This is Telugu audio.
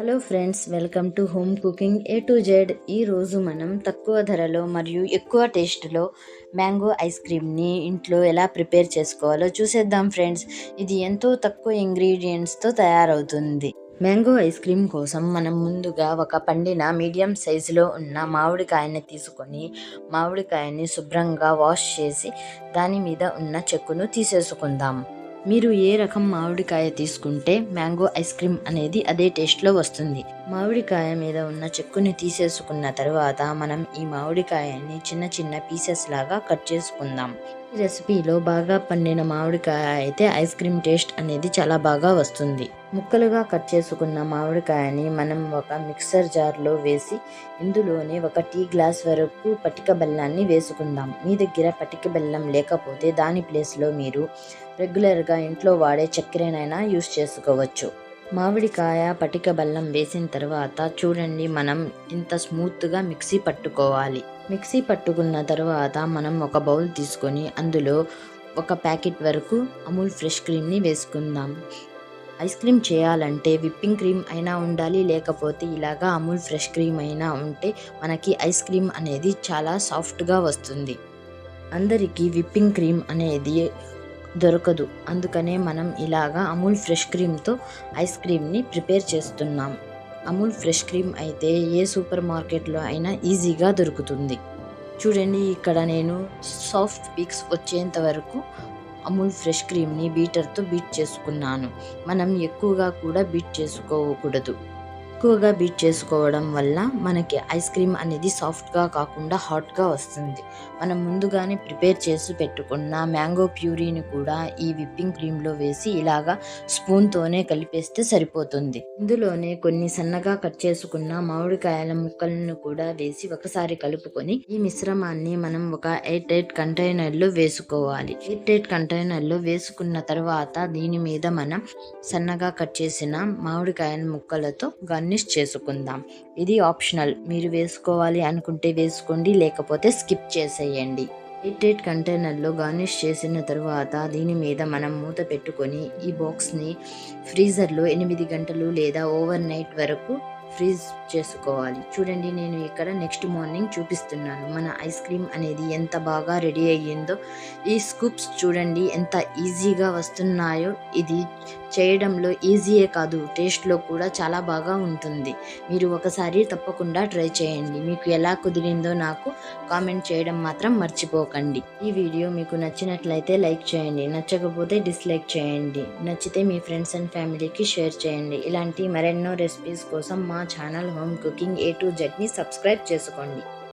Hello friends, welcome to home cooking A to Z. ఈరోజు మనం తక్కువ ధరలో మరియు ఎక్కువ టేస్ట్లో మ్యాంగో ఐస్ క్రీమ్ని ఇంట్లో ఎలా ప్రిపేర్ చేసుకోవాలో చూసేద్దాం ఫ్రెండ్స్. ఇది ఎంతో తక్కువ ఇంగ్రీడియంట్స్తో తయారవుతుంది. మ్యాంగో ఐస్ క్రీమ్ కోసం మనం ముందుగా ఒక పండిన మీడియం సైజులో ఉన్న మామిడికాయని తీసుకొని మామిడికాయని శుభ్రంగా వాష్ చేసి దాని మీద ఉన్న చెక్కును తీసేసుకుందాం. మీరు ఏ రకం మామిడికాయ తీసుకుంటే మ్యాంగో ఐస్ క్రీమ్ అనేది అదే టేస్ట్లో వస్తుంది. మామిడికాయ మీద ఉన్న చెక్కుని తీసేసుకున్న తర్వాత మనం ఈ మామిడికాయని చిన్న చిన్న పీసెస్ లాగా కట్ చేసుకుందాం. ఈ రెసిపీలో బాగా పండిన మామిడికాయ అయితే ఐస్ క్రీమ్ టేస్ట్ అనేది చాలా బాగా వస్తుంది. ముక్కలుగా కట్ చేసుకున్న మామిడికాయని మనం ఒక మిక్సర్ జార్లో వేసి ఇందులోనే ఒక టీ గ్లాస్ వరకు పటిక బెల్లాన్ని వేసుకుందాం. మీ దగ్గర పటిక బెల్లం లేకపోతే దాని ప్లేస్లో మీరు రెగ్యులర్గా ఇంట్లో వాడే చక్కెరనైనా యూస్ చేసుకోవచ్చు. మామిడికాయ పటిక బెల్లం వేసిన తర్వాత చూడండి, మనం ఇంత స్మూత్గా మిక్సీ పట్టుకోవాలి. మిక్సీ పట్టుకున్న తర్వాత మనం ఒక బౌల్ తీసుకొని అందులో ఒక ప్యాకెట్ వరకు అమూల్ ఫ్రెష్ క్రీమ్ని వేసుకుందాం. ఐస్ క్రీమ్ చేయాలంటే విప్పింగ్ క్రీమ్ అయినా ఉండాలి, లేకపోతే ఇలాగా అమూల్ ఫ్రెష్ క్రీమ్ అయినా ఉంటే మనకి ఐస్ క్రీమ్ అనేది చాలా సాఫ్ట్గా వస్తుంది. అందరికీ విప్పింగ్ క్రీమ్ అనేది దొరకదు, అందుకనే మనం ఇలాగా అమూల్ ఫ్రెష్ క్రీమ్తో ఐస్ క్రీమ్ని ప్రిపేర్ చేస్తున్నాం. అమూల్ ఫ్రెష్ క్రీమ్ అయితే ఏ సూపర్ మార్కెట్లో అయినా ఈజీగా దొరుకుతుంది. చూడండి, ఇక్కడ నేను సాఫ్ట్ పీక్స్ వచ్చేంత వరకు అమూల్ ఫ్రెష్ క్రీమ్ని బీటర్తో బీట్ చేసుకున్నాను. మనం ఎక్కువగా కూడా బీట్ చేసుకోకూడదు. ఎక్కువగా బీట్ చేసుకోవడం వల్ల మనకి ఐస్ క్రీమ్ అనేది సాఫ్ట్గా కాకుండా హాట్గా వస్తుంది. మనం ముందుగానే ప్రిపేర్ చేసి పెట్టుకున్న మ్యాంగో ప్యూరీని కూడా ఈ విప్పింగ్ క్రీమ్లో వేసి ఇలాగా స్పూన్తోనే కలిపేస్తే సరిపోతుంది. ఇందులోనే కొన్ని సన్నగా కట్ చేసుకున్న మామిడికాయల ముక్కలను కూడా వేసి ఒకసారి కలుపుకొని ఈ మిశ్రమాన్ని మనం ఒక ఎయిర్ టైట్ కంటైనర్లో వేసుకోవాలి. ఎయిర్ టైట్ కంటైనర్లో వేసుకున్న తర్వాత దీని మీద మనం సన్నగా కట్ చేసిన మామిడికాయల ముక్కలతో గార్నిష్ చేసుకుందాం. ఇది ఆప్షనల్, మీరు వేసుకోవాలి అనుకుంటే వేసుకోండి, లేకపోతే స్కిప్ చేసేయండి. ఎయిర్ టైట్ కంటైనర్లో గార్నిష్ చేసిన తర్వాత దీని మీద మనం మూత పెట్టుకొని ఈ బాక్స్ని ఫ్రీజర్లో 8 గంటలు లేదా ఓవర్ నైట్ వరకు ఫ్రీజ్ చేసుకోవాలి. చూడండి, నేను ఇక్కడ నెక్స్ట్ మార్నింగ్ చూపిస్తున్నాను మన ఐస్ క్రీమ్ అనేది ఎంత బాగా రెడీ అయ్యిందో. ఈ స్కూప్స్ చూడండి ఎంత ఈజీగా వస్తున్నాయో. ఇది చేయడంలో ఈజీయే కాదు, టేస్ట్లో కూడా చాలా బాగా ఉంటుంది. మీరు ఒకసారి తప్పకుండా ట్రై చేయండి. మీకు ఎలా కుదిరిందో నాకు కామెంట్ చేయడం మాత్రం మర్చిపోకండి. ఈ వీడియో మీకు నచ్చినట్లయితే లైక్ చేయండి, నచ్చకపోతే డిస్లైక్ చేయండి. నచ్చితే మీ ఫ్రెండ్స్ అండ్ ఫ్యామిలీకి షేర్ చేయండి. ఇలాంటి మరెన్నో రెసిపీస్ కోసం మా channel home cooking A to జెడ్ని సబ్స్క్రైబ్ చేసుకోండి.